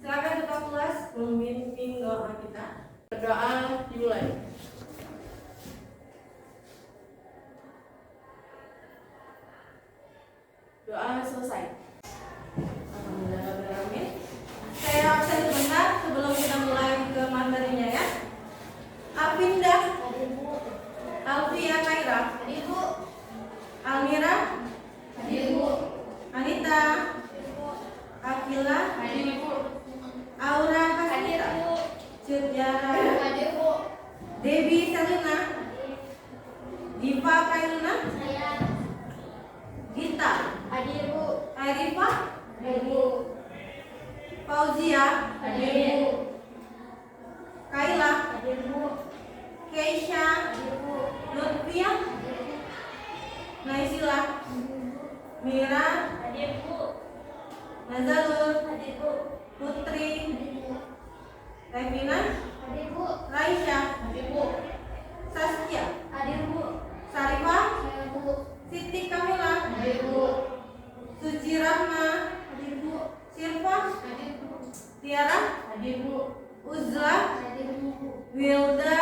Silakan ketua kelas memimpin doa kita. Berdoa dimulai. Doa selesai. Alhamdulillah, amin. Saya absen sebentar sebelum kita mulai ke materinya ya. Apinda, Alfia Kaira, Almira, Anita, Akila, Aura Hasita, Cutjara, Devi Saluna, Diva Kairuna, Gita, Arifa, Fauzia, Kaila, Keisha, Lutfia, Naisila, Mira, Nazarul, Putri, Revina, Raisya, Saskia, Sarifah, Siti Kamila, Suci Rahma, Sirfa, Tiara, Uzla, Wilda,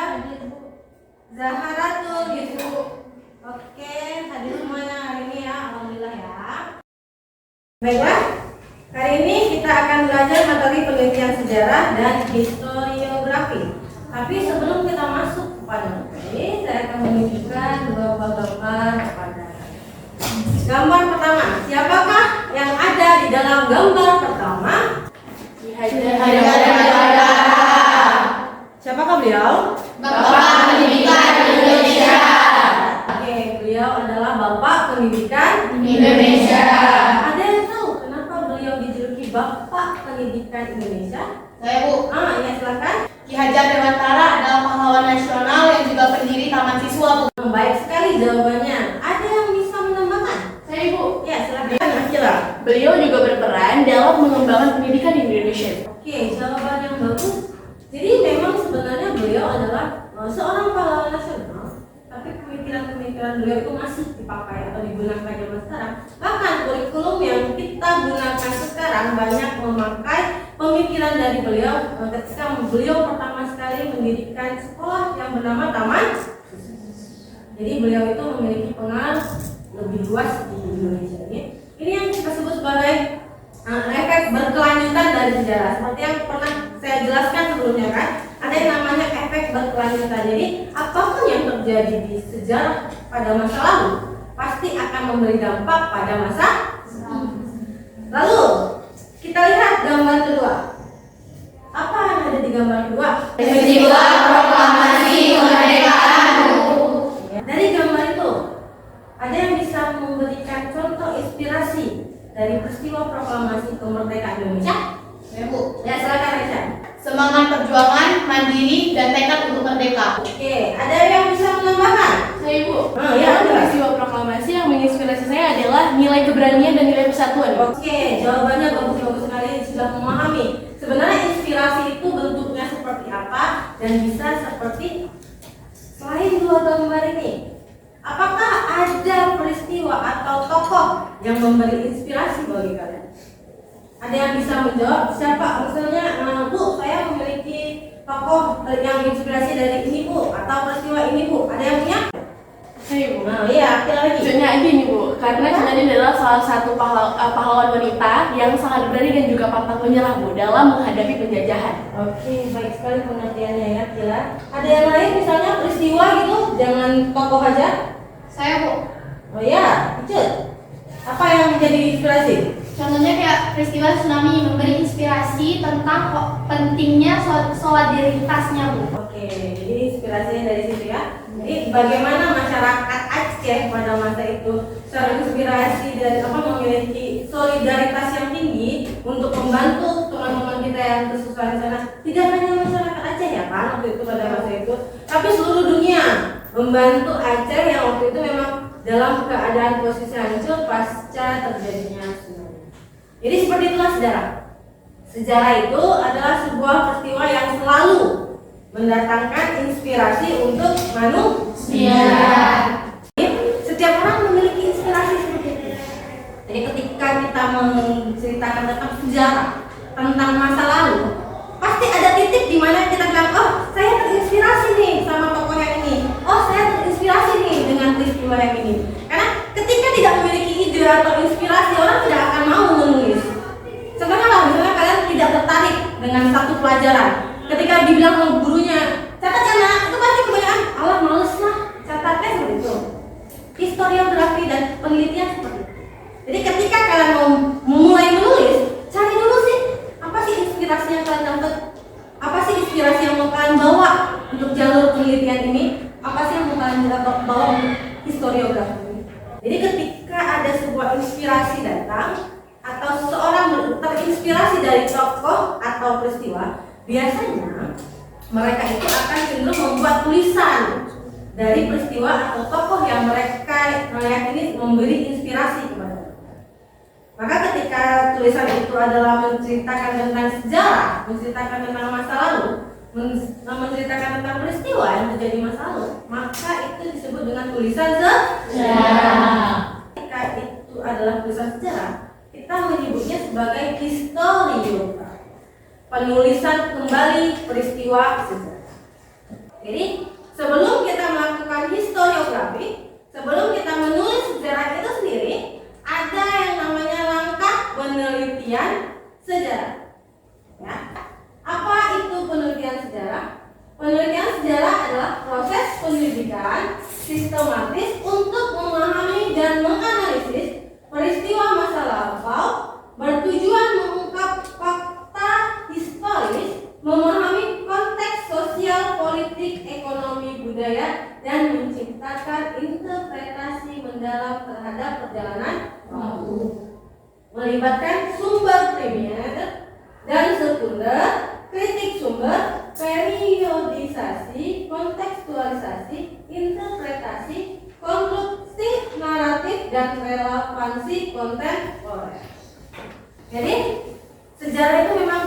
Zaharatul gitu. Oke, hadir semuanya hari ini ya, alhamdulillah ya. Baiklah, hari ini kita akan belajar materi penelitian sejarah dan historiografi. Tapi sebelum kita masuk kepada materi, saya akan menunjukkan dua buah gambar kepada. Gambar pertama, siapakah yang ada di dalam gambar pertama? Siapakah beliau? Bapak Pendidikan Indonesia. Oke, beliau adalah Bapak Pendidikan Indonesia. Ada yang tahu kenapa beliau dijuluki Bapak Pendidikan Indonesia? Saya Bu. Ya silakan. Ki Hajar Dewantara adalah pahlawan nasional yang juga pendiri Taman Siswa Bu. Baik sekali jawabannya. Ada yang bisa menambahkan? Saya Bu. Ya silakan. Akila. Beliau juga berperan dalam mengembangkan pendidikan di Indonesia. Oke, jawaban yang bagus. Jadi memang sebenarnya beliau adalah seorang pahlawan nasional, tapi pemikiran-pemikiran beliau itu masih dipakai atau digunakan zaman sekarang. Bahkan kurikulum yang kita gunakan sekarang banyak memakai pemikiran dari beliau ketika beliau pertama sekali mendirikan sekolah yang bernama Taman. Jadi beliau itu memiliki pengaruh lebih luas di Indonesia ini. Ini yang kita sebut sebagai efek berkelanjutan dari sejarah. Seperti yang pernah saya jelaskan sebelumnya kan, ada yang namanya efek berkelanjutan. Jadi apapun yang terjadi di sejarah pada masa lalu pasti akan memberi dampak pada masa. Lalu kita lihat gambar kedua. Apa yang ada di gambar kedua? Peristiwa Proklamasi Kemerdekaan. Dari gambar itu ada yang bisa memberikan contoh inspirasi dari peristiwa Proklamasi Kemerdekaan Indonesia? Saya Bu. Ya silakan Aisyah. Semangat perjuangan, mandiri, dan tekad untuk merdeka. Oke, ada yang bisa menambahkan? Saya Bu. Ya, ada. Peristiwa proklamasi yang menginspirasi saya adalah nilai keberanian dan nilai persatuan. Oke, jawabannya bagus-bagus sekali, sudah memahami. Sebenarnya inspirasi itu bentuknya seperti apa dan bisa seperti selain dua gambar ini. Apakah ada peristiwa atau tokoh yang memberi inspirasi bagi kalian? Ada yang bisa menjawab? Siapa? Misalnya, Bu, saya memiliki tokoh yang inspirasi dari ini Bu, atau peristiwa ini Bu. Ada yang punya? Saya Bu. Iya, kita lagi. Cutnya aja nih Bu, karena Cutnya ini adalah salah satu pahlawan wanita yang sangat berani dan juga pantang menyerah Bu dalam menghadapi penjajahan. Oke, baik sekali pengertiannya ya, Kila. Ada yang lain misalnya peristiwa gitu, jangan tokoh aja. Saya Bu. Oh ya, Cut. Apa yang menjadi inspirasi? Contohnya kayak peristiwa tsunami memberi inspirasi tentang pentingnya solidaritasnya Bu. Oke, jadi inspirasinya dari situ ya. Jadi bagaimana masyarakat Aceh pada masa itu secara inspirasi dan memiliki solidaritas yang tinggi untuk membantu teman-teman kita yang kesusahan di sana. Tidak hanya masyarakat Aceh ya kan waktu itu pada masa itu, tapi seluruh dunia membantu Aceh yang waktu itu memang dalam keadaan posisi hancur pasca terjadinya tsunami. Jadi seperti itulah sejarah. Sejarah itu adalah sebuah peristiwa yang selalu mendatangkan inspirasi untuk manusia. Setiap orang memiliki inspirasi seperti itu. Jadi ketika kita menceritakan tentang sejarah, tentang masa lalu, pasti ada titik di mana kita bilang, oh saya terinspirasi nih sama tokoh yang ini, oh saya terinspirasi nih dengan peristiwa yang ini. Karena ketika tidak memiliki ide atau inspirasi, orang tidak akan mau menulis. Sebenarnya kalau misalnya kalian tidak tertarik dengan satu pelajaran, ketika dibilang sama gurunya, catat ya nak, itu pasti kebanyakan, alah males lah, catatnya seperti itu. Historiografi dan penelitian seperti itu. Jadi ketika kalian mau mulai menulis, cari dulu sih, apa sih inspirasi yang kalian dapat, apa sih inspirasi yang mau kalian bawa untuk jalur penelitian ini, apa sih yang mau kalian bawa untuk historiografi ini. Jadi ketika ada sebuah inspirasi datang, atau seseorang terinspirasi dari tokoh atau peristiwa, biasanya mereka itu akan cenderung membuat tulisan dari peristiwa atau tokoh yang mereka meyakini memberi inspirasi kepada mereka. Maka ketika tulisan itu adalah menceritakan tentang sejarah, menceritakan tentang masa lalu, menceritakan tentang peristiwa yang terjadi masa lalu, maka itu disebut dengan tulisan sejarah. Ketika itu adalah tulisan sejarah, kita menyebutnya sebagai historiografi, penulisan kembali peristiwa sejarah. Jadi sebelum kita melakukan historiografi, sebelum kita menulis sejarah itu sendiri, ada yang namanya langkah penelitian sejarah. Ya. Apa itu penelitian sejarah? Penelitian sejarah adalah proses penyelidikan sistematis untuk memahami dan menganalisis peristiwa masa lampau, bertujuan mengungkap fakta historis, memahami konteks sosial, politik, ekonomi, budaya, dan menciptakan interpretasi mendalam terhadap perjalanan waktu. Melibatkan sumber primer dan sekunder, kritik sumber, periodisasi, kontekstualisasi, interpretasi, konstruksi naratif, dan relevansi kontemporer. Jadi sejarah itu memang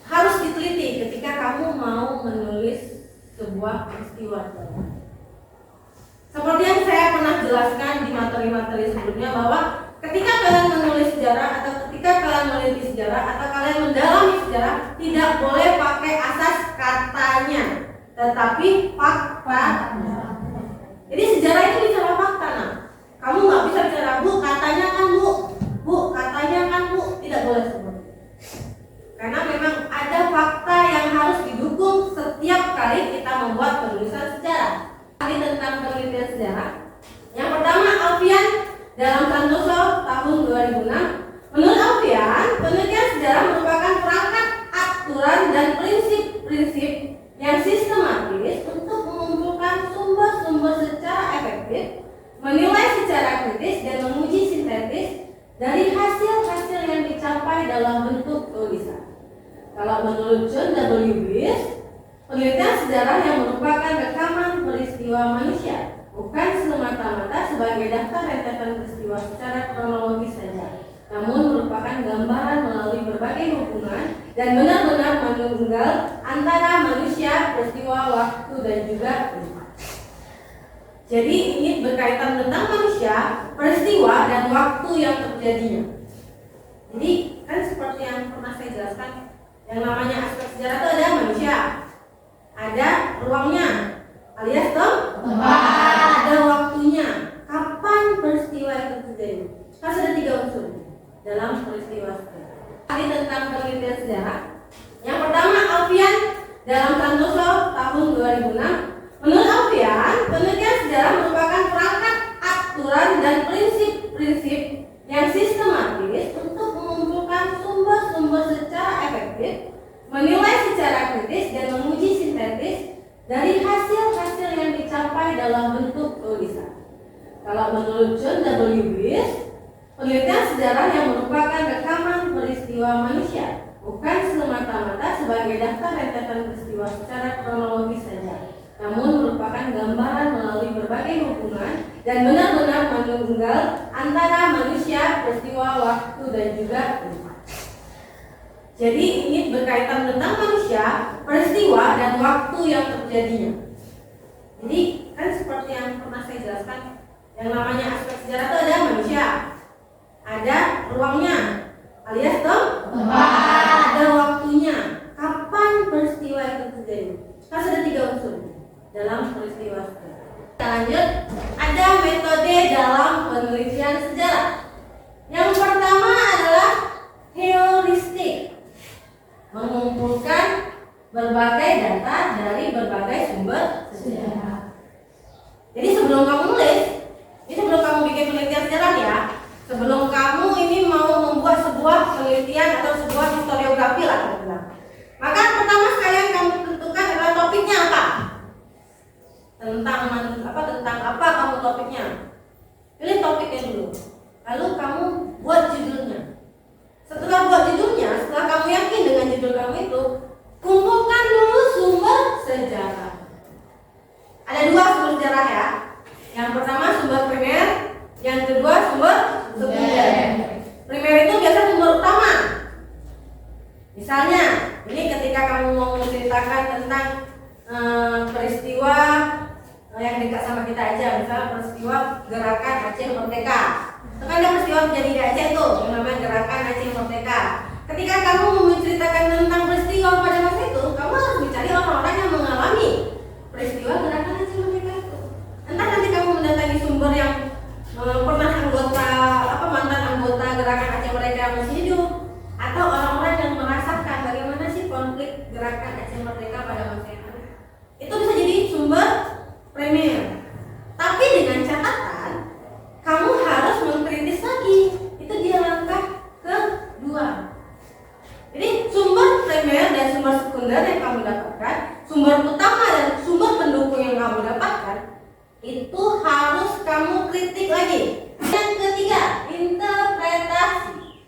harus diteliti ketika kamu mau menulis sebuah peristiwa. Seperti yang saya pernah jelaskan di materi-materi sebelumnya, bahwa ketika kalian menulis sejarah atau ketika kalian meneliti sejarah atau kalian mendalami sejarah, tidak boleh pakai asas katanya, tetapi faktanya. Jadi sejarah itu bicara fakta. Nah, kamu nggak bisa bicara bu katanya kan bu katanya kan bu, tidak boleh seperti itu. Karena memang ada fakta yang harus didukung setiap kali kita membuat penulisan sejarah. Ini tentang penelitian sejarah. Yang pertama, Alfian dalam Santoso tahun 2006. Menurut Alfian, penelitian sejarah merupakan perangkat aturan dan prinsip-prinsip yang sistematis untuk mengumpulkan sumber-sumber secara efektif, menilai secara kritis, dan menguji sintetis dari hasil-hasil yang dicapai dalam bentuk tulisan. Kalau menurut John W. Bliss, penelitian sejarah yang merupakan rekaman peristiwa manusia, bukan semata-mata sebagai daftar rentetan peristiwa secara kronologis saja, namun merupakan gambaran melalui berbagai hubungan dan benar-benar menunggal antara manusia, peristiwa, waktu, dan juga tempat. Jadi ini berkaitan tentang manusia, peristiwa, dan waktu yang terjadinya. Jadi kan seperti yang pernah saya jelaskan, yang namanya aspek sejarah itu ada manusia, ada ruangnya, alias tempat, ada waktunya, kapan peristiwa itu terjadi. Kan ada 3 unsur dalam peristiwa sejarah. Ini tentang penelitian sejarah. Yang pertama, Alfian dalam Santoso tahun 2006. Menurut Alfian, penelitian sejarah merupakan perangkat aturan dan prinsip-prinsip yang sistematis untuk mengumpulkan sumber-sumber secara efektif, menilai secara kritis, dan menguji sintetis dari hasil-hasil yang dicapai dalam bentuk tulisan. Kalau menurut John W. Bliss, penelitian sejarah yang merupakan rekaman peristiwa manusia, bukan semata-mata sebagai daftar rentetan peristiwa secara kronologis saja, namun merupakan gambaran melalui berbagai hubungan dan benar-benar menunggal antara manusia, peristiwa, waktu, dan juga tempat. Jadi ini berkaitan tentang manusia, peristiwa, dan waktu yang terjadinya. Jadi kan seperti yang pernah saya jelaskan, yang namanya aspek sejarah itu ada manusia, ada ruangnya, alias tempat, ada lanjut. Ada metode dalam penelitian sejarah. Yang pertama adalah heuristik, mengumpulkan berbagai data dari berbagai sumber sejarah. Jadi sebelum kamu nulis, ini sebelum kamu bikin penelitian sejarah ya, sebelum kamu ini mau membuat sebuah penelitian atau sebuah historiografi lah, maka pertama sekalian kamu tentukan adalah topiknya apa. Tentang apa kamu topiknya. Pilih topiknya dulu. Lalu kamu buat judulnya. Setelah buat judulnya, setelah kamu yakin dengan judul kamu itu, kumpulkan dulu sumber sejarah. Ada 2 sumber sejarah ya. Yang pertama sumber primer, yang kedua sumber sekunder. Primer itu biasa sumber utama. Misalnya, ini ketika kamu mau menceritakan tentang peristiwa yang dekat sama kita aja, misalnya peristiwa gerakan Aceh Merdeka. Itu kan ada peristiwa terjadi di Aceh tuh, yang namanya gerakan Aceh Merdeka. Ketika kamu menceritakan tentang peristiwa pada masa itu, kamu harus mencari orang-orang yang mengalami peristiwa gerakan Aceh Merdeka itu. Entah nanti kamu mendatangi sumber yang pernah mantan anggota gerakan Aceh Merdeka yang masih hidup, atau orang-orang yang merasakan bagaimana sih konflik gerakan Aceh Merdeka pada masa itu. Itu bisa jadi sumber primer. Tapi dengan catatan, kamu harus mengkritis lagi. Itu dia langkah kedua. Jadi sumber primer dan sumber sekunder yang kamu dapatkan, sumber utama dan sumber pendukung yang kamu dapatkan, itu harus kamu kritik lagi. Yang ketiga, interpretasi.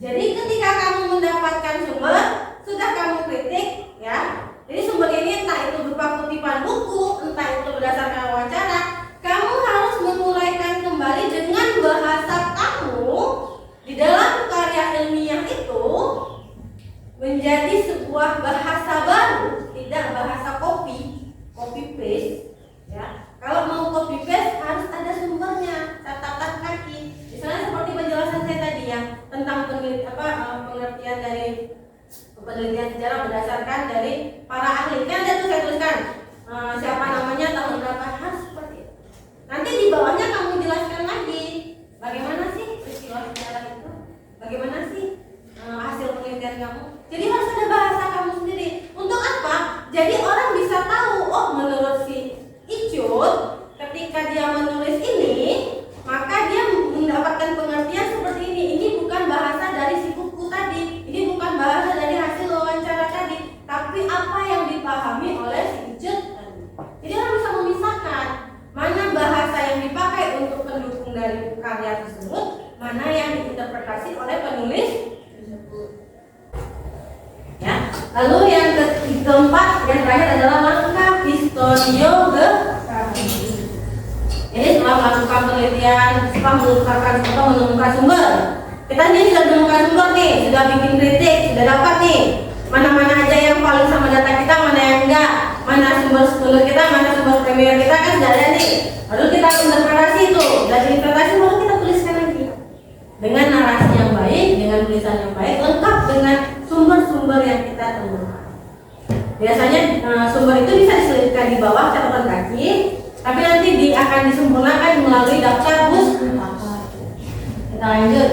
Jadi ketika kamu mendapatkan sumber, sudah kamu kritik ya. Jadi sumber ini entah itu berupa kutipan buku, entah itu berdasarkan wawancara, kamu harus menguraikan kembali dengan bahasa kamu di dalam karya ilmiah itu menjadi sebuah bahasa baru, tidak bahasa copy paste ya. Kalau mau copy paste harus ada sumbernya, catatan kaki. Misalnya seperti penjelasan saya tadi yang tentang pengertian dari penelitian sejarah berdasarkan dari para ahli. Kan ada tuh saya tuliskan siapa namanya, tahun berapa, harus seperti itu. Nanti di bawahnya kamu jelaskan lagi bagaimana sih peristiwa sejarah itu, bagaimana sih hasil penelitian kamu. Jadi harus ada bahasa kamu sendiri. Untuk apa? Jadi orang bisa tahu, oh menurut si Icut ketika dia menulis ini, maka dia mendapatkan pengertian seperti ini. Ini bukan bahasa dari si buku tadi, ini bukan bahasa dari hasil wawancara tadi, tapi apa yang dipahami oleh si Icut tadi. Jadi orang bisa memisahkan mana bahasa yang dipakai untuk pendukung dari karya tersebut, mana yang diinterpretasi oleh penulis tersebut. Ya. Lalu yang keempat, yang terakhir adalah langkah historiografi. Jadi setelah melakukan penelitian, setelah menemukan sumber, kita ini sudah menemukan sumber nih, sudah bikin kritik, sudah dapat nih mana-mana aja yang paling sama data kita, mana yang enggak, mana sumber kita, mana sumber primer kita, kan sudah ada nih. Lalu kita interpretasi itu, dari interpretasi baru kita tuliskan lagi dengan narasi yang baik, dengan tulisan yang baik, lengkap dengan sumber-sumber yang kita temukan. Biasanya sumber itu bisa diselipkan di bawah catatan kaki, tapi nanti akan disempurnakan melalui daftar pustaka. Kita lanjut.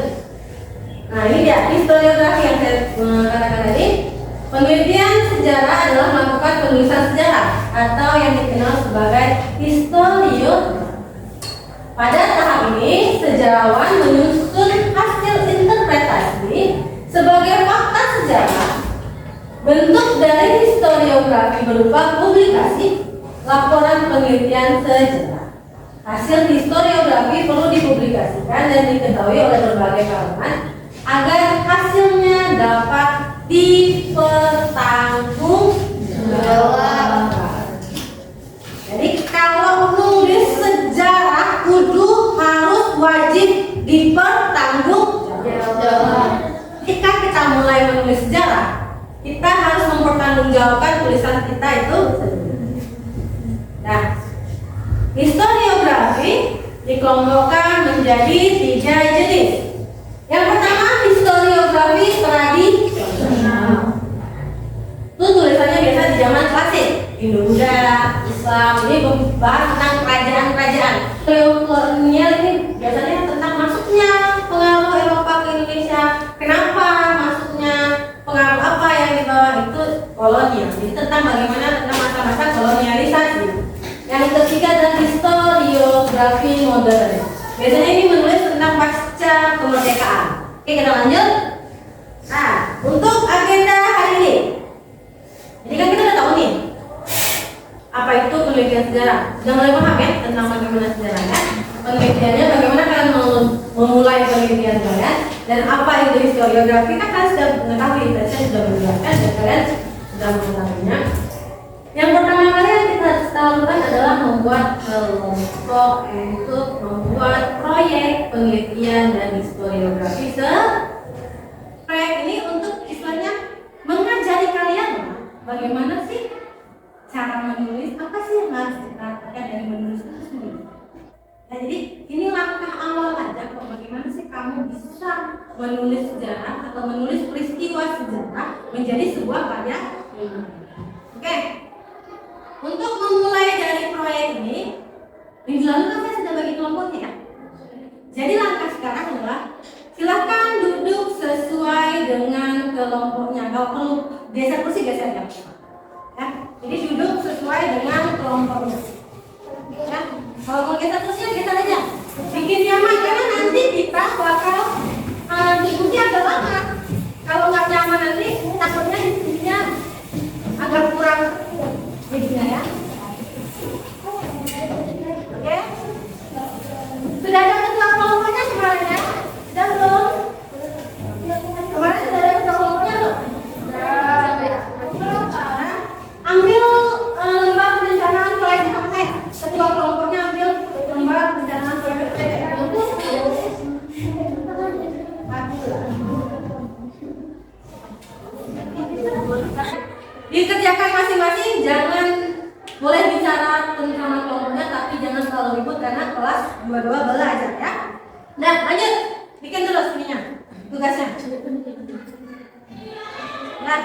Nah ini dia historiografi yang saya katakan tadi. Penelitian sejarah adalah melakukan penulisan sejarah atau yang dikenal sebagai historiografi. Pada tahap ini, sejarawan menyusun hasil interpretasi sebagai fakta sejarah. Bentuk dari historiografi berupa publikasi, laporan penelitian sejarah. Hasil historiografi perlu dipublikasikan dan diketahui oleh berbagai kalangan agar hasilnya dapat dipertanggungjawabkan. Jadi kalau nulis sejarah kudu harus wajib dipertanggungjawabkan. Ketika kita mulai menulis sejarah, kita harus mempertanggungjawabkan tulisan kita itu. Nah, historiografi dikelompokkan menjadi 3 jenis. Yang pertama, historiografi tradisional. Itu tulisannya biasa di zaman klasik, Hindu-Buddha, Islam. Ini membahas tentang kerajaan kolonial ini biasanya tentang masuknya pengaruh Eropa ke Indonesia. Kenapa masuknya, pengaruh apa yang dibawa itu kolonial. Jadi tentang bagaimana tentang masa-masa kolonialisasi. Yang ketiga adalah historiografi modern. Biasanya ini menulis tentang pasca kemerdekaan. Oke, kita lanjut. Nah, untuk agenda hari ini. Jadi kan kita udah tahu nih apa itu penelitian sejarah. Sudah mulai paham ya tentang bagaimana sejarahnya, penelitiannya, bagaimana kalian memulai penelitian kalian, dan apa itu historiografi. Kan kalian sudah mengetahui, tadi saya sudah menjelaskan dan kalian sudah mengetahuinya. Yang pertama kalian kita lakukan adalah membuat kelompok untuk membuat proyek penelitian dan historiografi. Proyek ini untuk istilahnya mengajari kalian bagaimana sih cara menulis, apa sih yang harus diperhatikan dari menulis itu sendiri. Nah, jadi ini langkah awal aja kok, bagaimana sih kamu bisa menulis sejarah atau menulis peristiwa sejarah menjadi sebuah karya. Oke. Untuk memulai dari proyek ini, minggu lalu kan saya sudah bagi kelompoknya ya. Jadi langkah sekarang adalah silakan duduk sesuai dengan kelompoknya. Kalau perlu geser kursi, geser ya. Jadi duduk sesuai dengan kelompoknya. Ya. Kalau mau geser kursinya, geser aja. Bikin nyaman karena nanti kita bakal diskusi agak lama. Kalau nggak nyaman nanti takutnya diskusinya agak kurang. Jadinya ya. Oke. Sudah ada ketua kelompoknya kemarin ya? Sudah belum? Kemarin sudah ada ketua kelompoknya belum? Ambil lembar perencanaan proyek sama saya. Ketua kelompoknya ambil lembar perencanaan proyek. Dikerjakan masing-masing, jangan boleh bicara tentang kelompoknya, tapi jangan terlalu ribut karena kelas dua-dua belajar ya. Nah, lanjut, bikin terus ininya, tugasnya. Nah,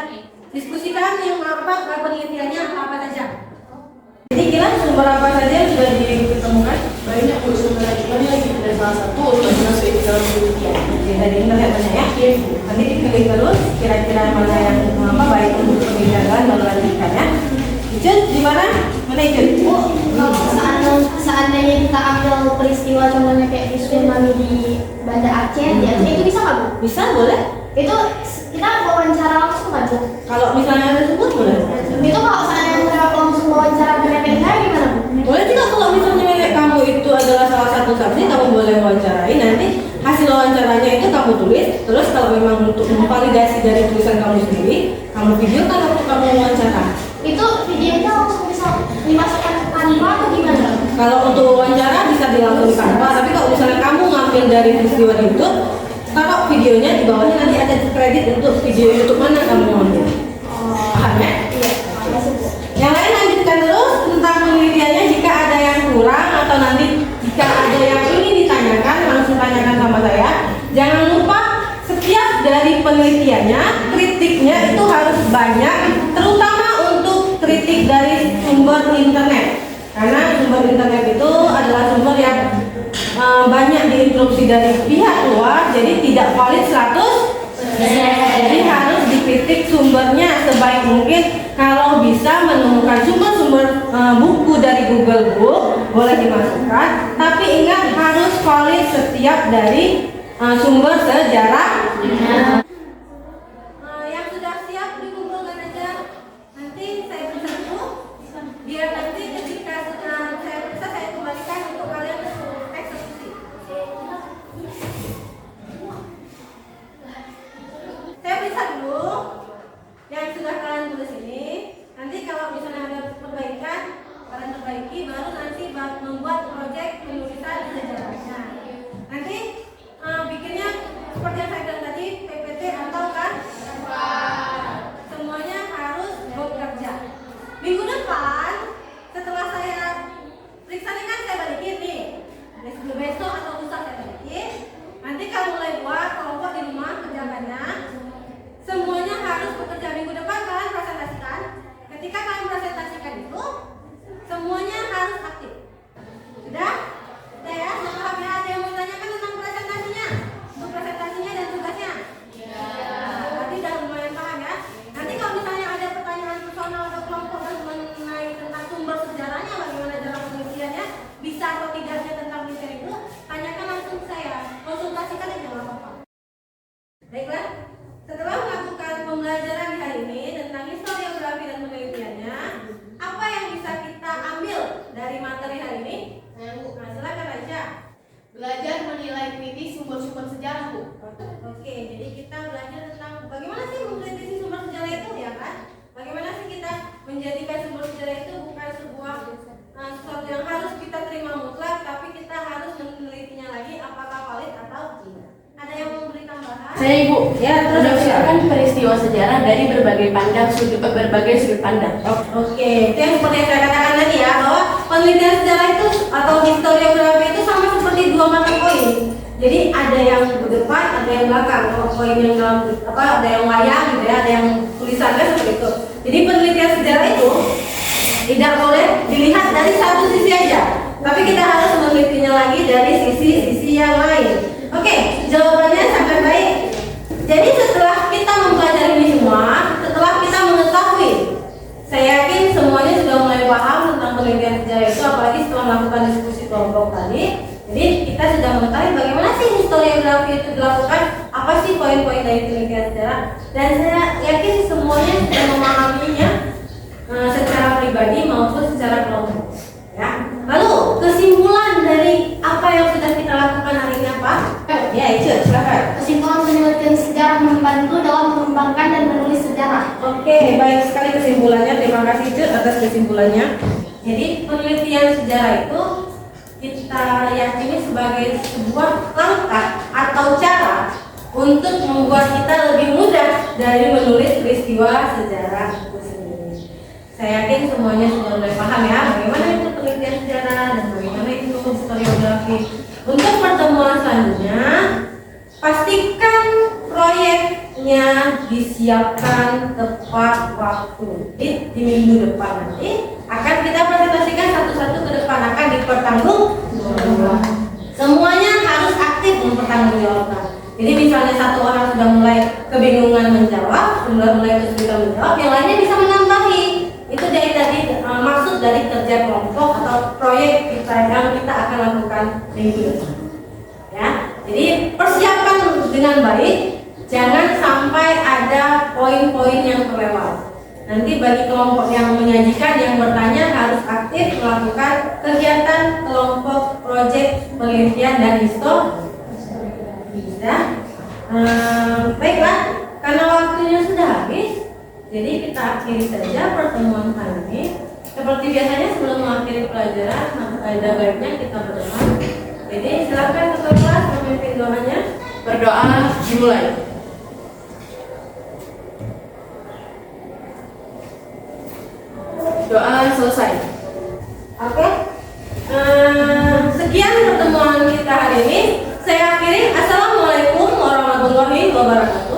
diskusikan yang apa penelitiannya apa saja. Jadi kira sumber apa saja yang sudah ditemukan? Banyak sumber ini lagi ada salah satu masuk di dalam penelitian. Oke, dari internet banyak ya. Nanti dipilih terus kira-kira mana yang apa baik untuk penelitian dan lanjutkannya. Ijun, di mana? Mana Ijun? Bu, kalau seandainya kita ambil peristiwa contohnya kayak di tsunami di Banda Aceh, di Aceh itu bisa nggak Bu? Bisa, boleh. Itu kita wawancara langsung nggak Bu? Kalau misalnya tersebut boleh. Itu kalau seandainya kita langsung wawancara dengan saya gimana Bu? Boleh juga kalau misalnya nenek kamu itu adalah salah satu saksi, kamu boleh wawancarai. Nanti hasil wawancaranya itu kamu tulis. Terus kalau memang untuk memvalidasi dari tulisan kamu sendiri, kamu videokan waktu kamu wawancara. Itu videonya langsung bisa dimasukkan ke Canva atau gimana? Kalau untuk wawancara bisa dilakukan di Canva, tapi kalau misalnya kamu ngambil dari peristiwa di YouTube, taruh videonya di bawahnya, nanti ada kredit untuk video YouTube mana kamu ngambil. Paham ya? Iya. Masuk Bu. Yang lain lanjutkan terus tentang penelitiannya. Jika ada yang kurang atau nanti jika ada yang ingin ditanyakan, langsung tanyakan sama saya. Jangan lupa setiap dari penelitiannya, kritiknya itu harus banyak, terutama untuk kritik dari sumber internet. Karena sumber internet itu adalah sumber yang banyak diinterupsi dari pihak luar, jadi tidak valid 100%. Jadi harus dikritik sumbernya sebaik mungkin. Kalau bisa menemukan sumber-sumber buku dari Google Book boleh dimasukkan, tapi ingat harus valid setiap dari sumber sejarah. Yang sudah siap dikumpulkan aja. Nanti saya periksa dulu, biar nanti ketika saya periksa saya kembalikan untuk kalian eksekusi. Saya periksa dulu yang sudah kalian tulis ini. Nanti kalau misalnya ada perbaikan, kalian perbaiki, baru nanti membuat proyek penulisan sejarahnya. Nanti bikinnya seperti yang saya bilang tadi, PPT atau kan? Semuanya harus bekerja. Minggu depan, setelah saya periksa ini kan saya balikin nih. Besok atau lusa saya balikin. Nanti kalau mulai buat kelompok di rumah kerjaannya, semuanya harus bekerja. Minggu depan kalian presentasikan. Ketika kalian presentasikan itu, semuanya harus aktif. Sudah? mengkritisi sumber-sumber sejarah, Bu. Oke, jadi kita belajar tentang bagaimana sih mengkritisi sumber sejarah itu, ya kan? Bagaimana sih kita menjadikan sumber sejarah itu bukan sebuah sesuatu yang harus kita terima mutlak, tapi kita harus menelitinya lagi apakah valid atau tidak. Ada yang mau beri tambahan? Saya Ibu, Ya, terus menafsirkan peristiwa sejarah dari berbagai sudut pandang. Oke, itu yang seperti yang saya katakan tadi ya, bahwa penelitian sejarah itu atau historiografi itu sama seperti dua mata koin. Jadi ada yang depan, ada yang belakang. Koin yang dalam ada yang wayang gitu ya, ada yang tulisannya seperti itu. Jadi penelitian sejarah itu tidak boleh dilihat dari satu sisi aja, tapi kita harus menelitinya lagi dari sisi-sisi yang lain. Oke, jawabannya sangat baik. Jadi setelah kita mempelajari ini semua, setelah kita mengetahui, saya yakin semuanya sudah mulai paham tentang penelitian sejarah itu, apalagi setelah melakukan diskusi kelompok tadi. Jadi kita sudah mengetahui bagaimana sih historiografi itu dilakukan, apa sih poin-poin dari penelitian sejarah, dan saya yakin semuanya sudah memahaminya secara pribadi maupun secara kelompok. Ya. Lalu kesimpulan dari apa yang sudah kita lakukan hari ini apa? Ya, Icu, silakan. Kesimpulan penelitian sejarah membantu dalam mengembangkan dan menulis sejarah. Oke, baik sekali kesimpulannya. Terima kasih Icu atas kesimpulannya. Jadi penelitian sejarah itu kita yakini sebagai sebuah langkah atau cara untuk membuat kita lebih mudah dari menulis peristiwa sejarah itu sendiri. Saya yakin semuanya sudah mulai paham ya bagaimana itu penelitian sejarah dan bagaimana itu historiografi. Untuk pertemuan selanjutnya, pastikan proyeknya disiapkan tepat waktu. Di minggu depan nanti akan kita presentasikan satu-satu ke depan, akan dipertanggungjawabkan. Semuanya harus aktif mempertanggungjawabkan. Jadi misalnya satu orang sudah mulai kebingungan menjawab, sudah mulai kesulitan menjawab, yang lainnya bisa menambahi. Itu dari tadi maksud dari kerja kelompok atau proyek kita yang kita akan lakukan minggu depan. Ya, jadi persiapkan dengan baik, jangan sampai ada poin-poin yang terlewat. Nanti bagi kelompok yang menyajikan, yang bertanya harus aktif melakukan kegiatan kelompok proyek penelitian dan histori. Bisa. Baiklah, karena waktunya sudah habis, jadi kita akhiri saja pertemuan kali ini. Seperti biasanya sebelum mengakhiri pelajaran, ada baiknya kita berdoa. Jadi silakan ketua kelas memimpin doanya. Berdoa dimulai. Doa selesai. Oke. Sekian pertemuan kita hari ini. Saya akhiri. Assalamualaikum warahmatullahi wabarakatuh.